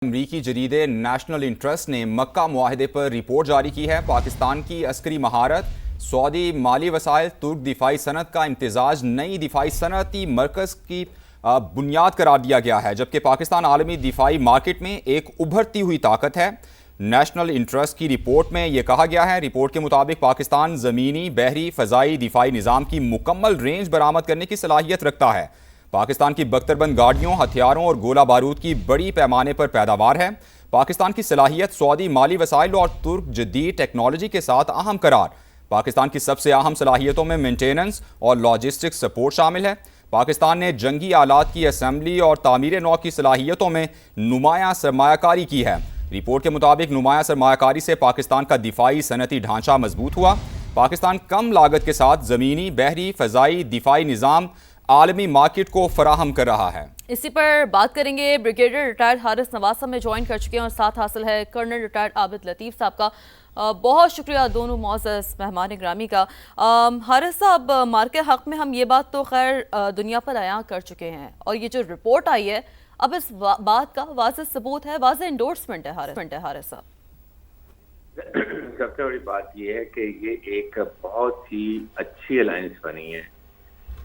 امریکی جریدے national interest نے مکہ معاہدے پر رپورٹ جاری کی ہے۔ پاکستان کی عسکری مہارت، سعودی مالی وسائل، ترک دفاعی صنعت کا امتزاج نئی دفاعی صنعتی مرکز کی بنیاد قرار دیا گیا ہے، جبکہ پاکستان عالمی دفاعی مارکیٹ میں ایک ابھرتی ہوئی طاقت ہے۔ نیشنل انٹرسٹ کی رپورٹ میں یہ کہا گیا ہے، رپورٹ کے مطابق پاکستان زمینی، بحری، فضائی دفاعی نظام کی مکمل رینج برآمد کرنے کی صلاحیت رکھتا ہے۔ پاکستان کی بختربند گاڑیوں، ہتھیاروں اور گولہ بارود کی بڑی پیمانے پر پیداوار ہے۔ پاکستان کی صلاحیت سعودی مالی وسائل اور ترک جدید ٹیکنالوجی کے ساتھ اہم قرار۔ پاکستان کی سب سے اہم صلاحیتوں میں مینٹیننس اور لاجسٹک سپورٹ شامل ہے۔ پاکستان نے جنگی آلات کی اسمبلی اور تعمیر نو کی صلاحیتوں میں نمایاں سرمایہ کاری کی ہے۔ رپورٹ کے مطابق نمایاں سرمایہ کاری سے پاکستان کا دفاعی صنعتی ڈھانچہ مضبوط ہوا۔ پاکستان کم لاگت کے ساتھ زمینی، بحری، فضائی دفاعی نظام عالمی مارکیٹ کو فراہم کر رہا ہے۔ اسی پر بات کریں گے، بریگیڈیئر ریٹائرڈ حارث نواز صاحب میں جوائن کر چکے ہیں اور ساتھ حاصل ہے کرنل ریٹائرڈ عابد لطیف صاحب کا۔ بہت شکریہ دونوں معزز مہمان گرامی کا۔ حارث صاحب، مارکے حق میں ہم یہ بات تو خیر دنیا پر عیاں کر چکے ہیں، اور یہ جو رپورٹ آئی ہے اب اس بات کا واضح ثبوت ہے، واضح انڈورسمنٹ ہے حارث صاحب۔ سب سے بڑی بات یہ ہے کہ یہ ایک بہت ہی اچھی الائنس بنی ہے،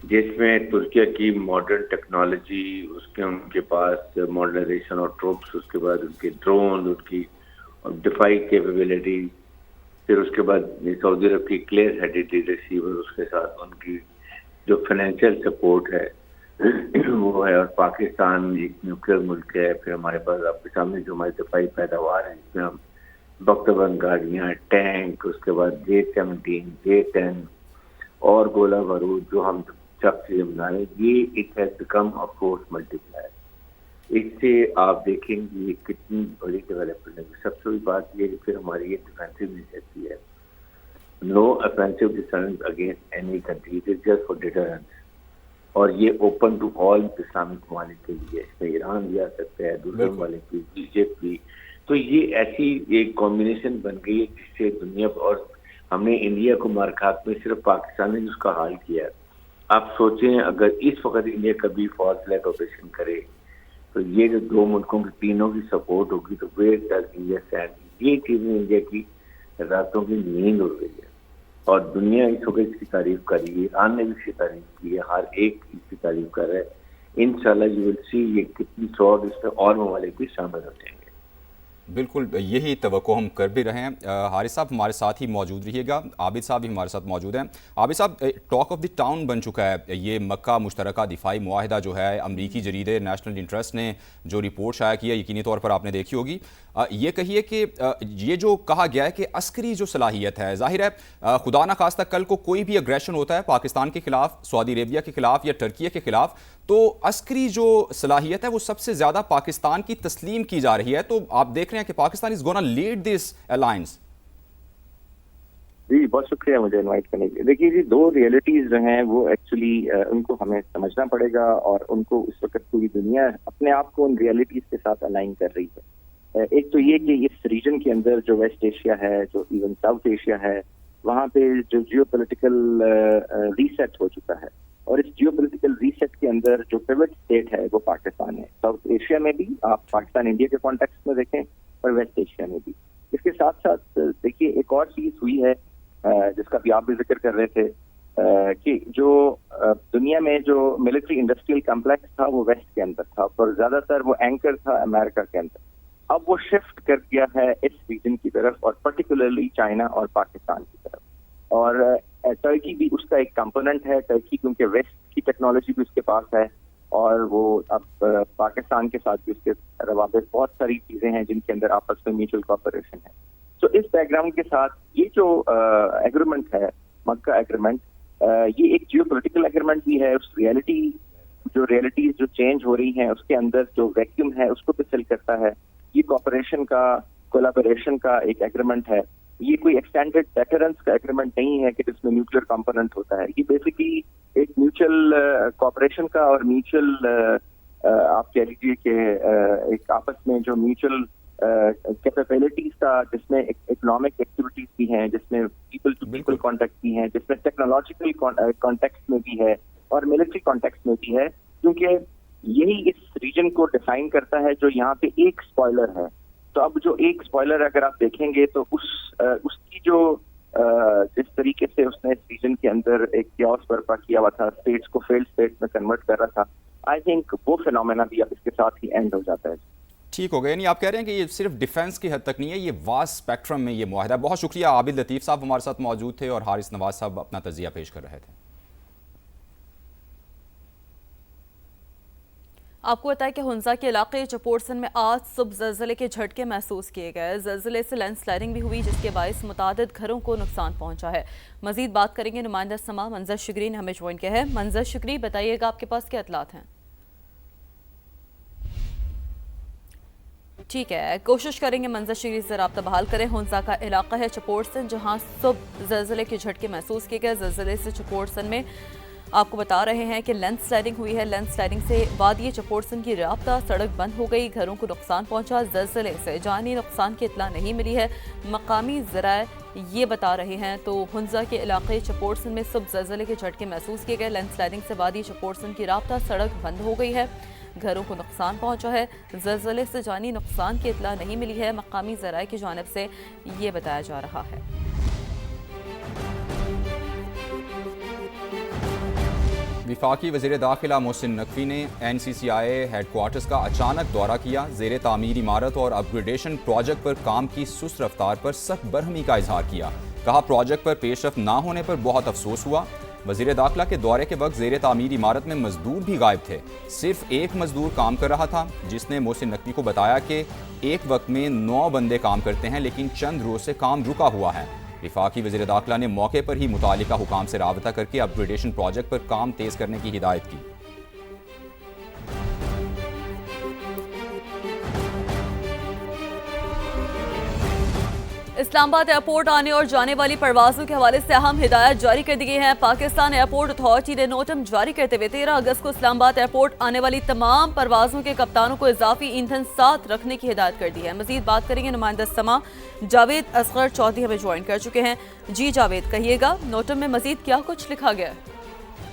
جس میں ترکیہ کی ماڈرن ٹیکنالوجی، ان کے پاس ماڈرنائزیشن اور ٹروپس، اس کے بعد ان کے ڈرون، ان کی دفاعی کیپیبلٹی، پھر اس کے بعد سعودی عرب کی کلیئر ہیڈڈ ریسیور، اس کے ساتھ ان کی جو فائنینشیل سپورٹ ہے وہ ہے، اور پاکستان ایک نیوکلیئر ملک ہے۔ پھر ہمارے پاس آپ کے سامنے جو ہماری دفاعی پیداوار ہے، جس میں ہم بختربند گاڑیاں، ٹینک، اس کے بعد J-17، J-10 اور گولہ بارود جو ہم چک سے بنا رہے ہیں، یہ it has become a force multiplier. اس سے آپ دیکھیں گے یہ کتنی بڑی ڈیولپمنٹ ہے۔ سب سے بڑی بات یہ ہے کہ پھر ہماری یہ ڈیفینسو نیسیسٹی ہے، no offensive defence against any country, just for deterrence, اور یہ اوپن ٹو آل اسلامک ممالک کے لیے، اس میں ایران بھی آ سکتا ہے، دوسرے ممالک بھی، ایجپٹ بھی۔ تو یہ ایسی ایک کمبینیشن بن گئی ہے جس سے دنیا، اور ہم نے انڈیا کو مارکات میں صرف پاکستان نے اس کا حال کیا ہے۔ آپ سوچیں اگر اس وقت انڈیا کبھی فال فلیگ آپریشن کرے تو یہ جو دو ملکوں کی تینوں کی سپورٹ ہوگی تو ویئر ڈز انڈیا اسٹینڈ، یہ چیزیں انڈیا کی راتوں کی نیند اڑ گئی ہے، اور دنیا اس وقت اس کی تعریف کر رہی ہے، ایران نے بھی اس کی تعریف کی ہے، ہر ایک اس کی تعریف کر رہا ہے۔ انشاءاللہ یو ول سی یہ کتنی سو اس میں اور ممالک بھی شامل ہو جائیں گے۔ بالکل یہی توقع ہم کر بھی رہے ہیں۔ حارث صاحب ہمارے ساتھ ہی موجود رہیے گا، عابد صاحب بھی ہمارے ساتھ موجود ہیں۔ عابد صاحب، ٹاک آف دی ٹاؤن بن چکا ہے یہ مکہ مشترکہ دفاعی معاہدہ جو ہے، امریکی جریدے نیشنل انٹرسٹ نے جو رپورٹ شائع کی ہے، یقینی طور پر آپ نے دیکھی ہوگی۔ یہ کہیے کہ یہ جو کہا گیا ہے کہ عسکری جو صلاحیت ہے، ظاہر ہے خدا نہ خواستہ کل کو کوئی بھی اگریشن ہوتا ہے پاکستان کے خلاف، سعودی عربیہ کے خلاف یا ترکیہ کے خلاف، تو عسکری جو صلاحیت ہے وہ سب سے زیادہ پاکستان کی تسلیم کی جا رہی ہے۔ تو آپ دیکھ رہے ہیں کہ پاکستان از گونا لیڈ دس الائنس۔ جی بہت شکریہ مجھے انوائٹ کرنے کے لیے۔ دیکھیے جی، دو ریئلٹیز جو ہیں وہ ایکچولی ان کو ہمیں سمجھنا پڑے گا، اور ان کو اس وقت پوری دنیا اپنے آپ کو ان ریئلٹیز کے ساتھ الائن کر رہی ہے۔ ایک تو یہ کہ اس ریجن کے اندر جو ویسٹ ایشیا ہے، جو ایون ساؤتھ ایشیا ہے، وہاں پہ جو جیو پولیٹیکل ریسیٹ ہو چکا ہے، اور اس جیو پولیٹیکل ریسیٹ کے اندر جو پیوٹ اسٹیٹ ہے وہ پاکستان ہے۔ ساؤتھ ایشیا میں بھی آپ پاکستان انڈیا کے کانٹیکس میں دیکھیں، اور ویسٹ ایشیا میں بھی۔ اس کے ساتھ ساتھ دیکھیے ایک اور چیز ہوئی ہے جس کا بھی آپ بھی ذکر کر رہے تھے، کہ جو دنیا میں جو ملٹری انڈسٹریل کمپلیکس تھا وہ ویسٹ کے اندر تھا، اور زیادہ تر وہ اینکر تھا امریکہ کے اندر۔ اب وہ شفٹ کر گیا ہے اس ریجن کی طرف، اور پرٹیکولرلی چائنا اور پاکستان کی طرف، اور ٹرکی بھی اس کا ایک کمپوننٹ ہے۔ ٹرکی کیونکہ ویسٹ کی ٹیکنالوجی بھی اس کے پاس ہے، اور وہ اب پاکستان کے ساتھ بھی اس کے روابط، بہت ساری چیزیں ہیں جن کے اندر آپس میں میوچل کوآپریشن ہے۔ تو اس بیک گراؤنڈ کے ساتھ یہ جو ایگریمنٹ ہے، مکہ ایگریمنٹ، یہ ایک جیو پولیٹیکل ایگریمنٹ بھی ہے۔ اس ریئلٹیز جو چینج ہو رہی ہیں اس کے اندر جو ویکیوم ہے اس کو بھی فل کرتا ہے۔ یہ کوآپریشن کا، کولیبوریشن کا ایک ایگریمنٹ ہے۔ یہ کوئی ایکسٹینڈڈ ڈیٹرنس کا ایگریمنٹ نہیں ہے کہ جس میں نیوکلیئر کمپوننٹ ہوتا ہے۔ یہ بیسیکلی ایک میوچل کوآپریشن کا، اور میوچل آپ کہہ لیجیے کہ ایک آپس میں جو میوچل کیپیبلٹیز کا، جس میں اکنامک ایکٹیویٹیز بھی ہیں، جس میں پیپل ٹو پیپل کانٹیکٹ بھی ہیں، جس میں ٹیکنالوجیکل کانٹیکٹ میں بھی ہے، اور ملٹری کانٹیکٹ میں بھی ہے، کیونکہ یہی اس ریجن کو ڈیفائن کرتا ہے جو یہاں پہ ایک اسپوائلر ہے. تو اب جو ایک اسپوائلر اگر آپ دیکھیں گے تو اس کی جو جس طریقے سے اس نے اس ریجن کے اندر ایک کیوس برپا کیا ہوا تھا, اسٹیٹس کو فیلڈ اسٹیٹ میں کنورٹ کر رہا تھا, آئی تھنک وہ فینومینا بھی اب اس کے ساتھ ہی اینڈ ہو جاتا ہے. ٹھیک ہو گیا, یعنی آپ کہہ رہے ہیں کہ یہ صرف ڈیفنس کی حد تک نہیں ہے, یہ واسٹ اسپیکٹرم میں یہ معاہدہ ہے. بہت شکریہ. عابد لطیف صاحب ہمارے ساتھ موجود تھے اور حارث نواز صاحب اپنا تجزیہ پیش کر رہے تھے. آپ کو بتائیں کہ ہنزا کے علاقے چپورسن میں آج صبح زلزلے کے جھٹکے محسوس کیے گئے. زلزلے سے لینڈ سلائڈنگ بھی ہوئی جس کے باعث متعدد گھروں کو نقصان پہنچا ہے. مزید بات کریں گے, نمائندہ سما منظر شگری نے ہمیں جوائن کیا ہے. منظر شگری, بتائیے گا آپ کے پاس کیا اطلاعات ہیں؟ ٹھیک ہے, کوشش کریں گے منظر شگری سے رابطہ بحال کریں. ہنزا کا علاقہ ہے چپورسن جہاں صبح زلزلے کے جھٹکے محسوس کیے گئے. زلزلے سے چپورسن میں آپ کو بتا رہے ہیں کہ لینڈ سلائڈنگ ہوئی ہے. لینڈ سلائڈنگ سے وادی چپورسن کی رابطہ سڑک بند ہو گئی, گھروں کو نقصان پہنچا. زلزلے سے جانی نقصان کی اطلاع نہیں ملی ہے, مقامی ذرائع یہ بتا رہے ہیں. تو ہنزا کے علاقے چپورسن میں صبح زلزلے کے جھٹکے محسوس کیے گئے. لینڈ سلائڈنگ سے وادی چپورسن کی رابطہ سڑک بند ہو گئی ہے, گھروں کو نقصان پہنچا ہے. زلزلے سے جانی نقصان کی اطلاع نہیں ملی ہے, مقامی ذرائع کی جانب سے یہ بتایا جا رہا ہے. وفاقی وزیر داخلہ محسن نقوی نے N C C I headquarters کا اچانک دورہ کیا. زیر تعمیر عمارت اور اپ گریڈیشن پروجیکٹ پر کام کی سست رفتار پر سخت برہمی کا اظہار کیا. کہا پروجیکٹ پر پیش رفت نہ ہونے پر بہت افسوس ہوا. وزیر داخلہ کے دورے کے وقت زیر تعمیر عمارت میں مزدور بھی غائب تھے. صرف ایک مزدور کام کر رہا تھا جس نے محسن نقوی کو بتایا کہ ایک وقت میں 9 بندے کام کرتے ہیں لیکن چند روز سے کام رکا ہوا ہے. وفاقی وزیر داخلہ نے موقع پر ہی متعلقہ حکام سے رابطہ کر کے اپ گریڈیشن پروجیکٹ پر کام تیز کرنے کی ہدایت کی. اسلام آباد ایئرپورٹ آنے اور جانے والی پروازوں کے حوالے سے اہم ہدایات جاری کر دی گئی ہیں. پاکستان ایئرپورٹ اتھارٹی نے نوٹم جاری کرتے ہوئے 13 اگست کو اسلام آباد ایئرپورٹ آنے والی تمام پروازوں کے کپتانوں کو اضافی ایندھن ساتھ رکھنے کی ہدایت کر دی ہے. مزید بات کریں گے, نمائندہ سما جاوید اصغر چودھری ہمیں جوائن کر چکے ہیں. جی جاوید, کہیے گا نوٹم میں مزید کیا کچھ لکھا گیا ہے؟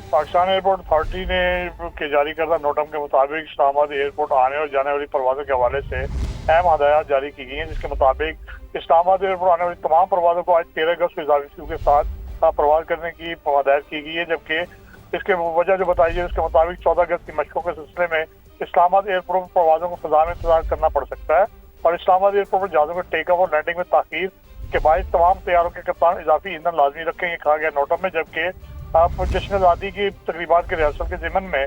پاکستان ایئرپورٹ اتھارٹی نے جاری کردہ نوٹم کے مطابق اسلام آباد ایئرپورٹ آنے اور جانے والی پروازوں کے حوالے سے اہم ہدایات جاری کی گئی ہیں, جس کے مطابق اسلام آباد ایئرپورٹ آنے والی تمام پروازوں کو آج 13 اگست کو اضافی فیو کے ساتھ پرواز کرنے کی ہدایت کی گئی ہے. جبکہ اس کے وجہ جو بتائی ہے اس کے مطابق 14 اگست کی مشقوں کے سلسلے میں اسلام آباد ایئرپورٹ پر پروازوں کو فضا میں انتظار کرنا پڑ سکتا ہے, اور اسلام آباد ایئرپورٹ پر جہازوں کے ٹیک آف اور لینڈنگ میں تاخیر کے باعث تمام طیاروں کے کپتان اضافی ایندھن لازمی رکھیں, یہ کہا گیا نوٹم میں. جبکہ جشن آزادی کی تقریبات کے ریاست کے ضمن میں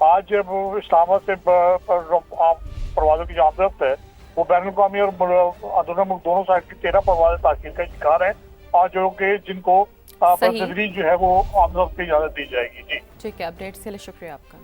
آج اسلام آباد سے پروازوں کی جو آمد ہے وہ بین الاقوامی اور اندرونی ملک دونوں سائڈ کی 13 پروازیں تاخیر کا شکار ہیں, اور جو کہ جن کو تدریج جو ہے وہ آمد کی اجازت دی جائے گی. جی ٹھیک ہے, اپڈیٹس کے لیے شکریہ آپ کا.